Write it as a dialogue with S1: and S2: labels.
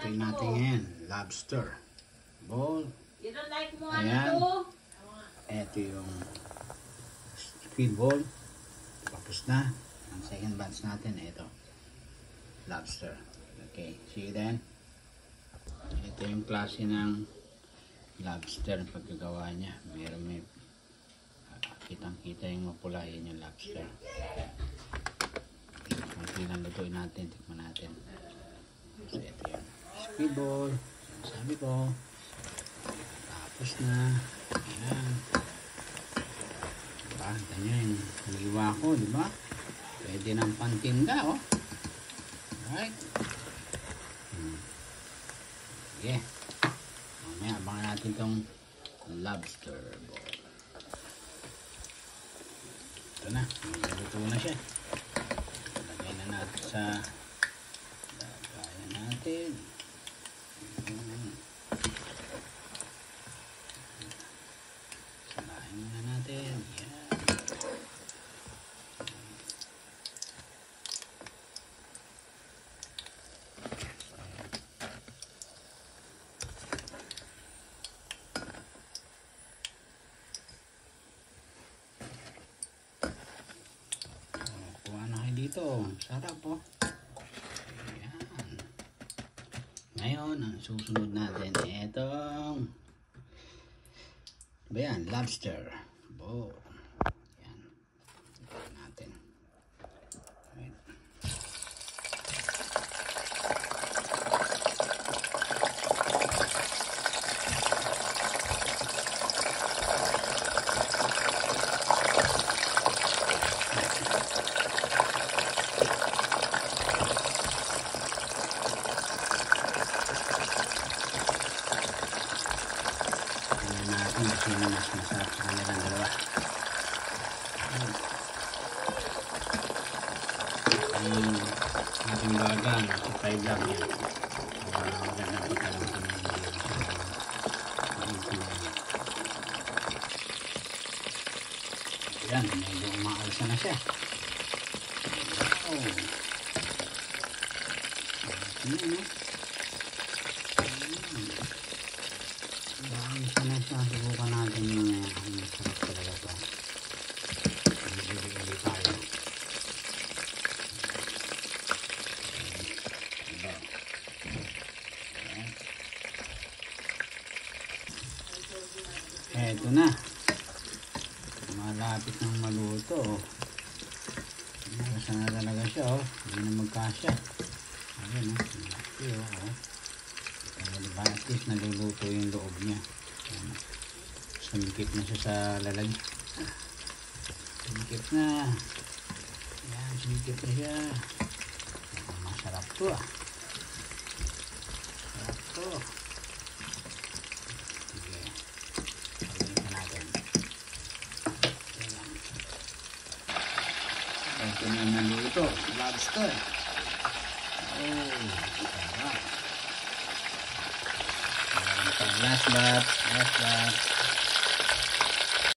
S1: Lutuin natin ngayon. Lobster. Bowl.
S2: You don't like mo
S1: Ayan.
S2: ano?
S1: Ito yung squid bowl. Tapos na. Ang second batch natin, ito. Lobster. Okay, see you then. Ito yung klase ng lobster ang pagkagawa niya. Meron may kitang-kita yung mapulahin yung lobster. Kunti lang lutuin natin. Tikman natin. So, ito yung squid bowl. Sabi ko. Tapos na. Ayan. Diba? Ganyan yung liwa ko, diba? Pwede ng pantinda, oh. Alright. Sige. Mamaya, abangan natin itong lobster bowl. Ito na. Luto na siya. Lagay na natin sa lagayan natin. Salahin muna natin. Yan. Kuha na kayo dito. Sarap po. Ayan. Ngayon, ang susunod natin itong ba yan? Lobster. Bo. Yan. Ito natin. Right. Sino mas masarap sa kanilang dalawa. Ang ating bagang ipay lang yan. Magandang pagkalang yan, medyo umaalsa na siya. Wow. Sana siya, subukan natin yung masarap talaga ito. Bili tayo. Eto na. Malapit ng maluto. Nasa na talaga siya, oh. Hindi na magkasya. Ayan, oh. Malaki, oh. Diba, at least naluluto yung loob niya. Sumikip na siya sa lalagyan. Sumikip na. Ayan, sumikip na siya. Masarap to, ah. Masarap to. Sige. Pagalitan natin. Ito na naluto. Lobster. Oh, sarap. Last batch.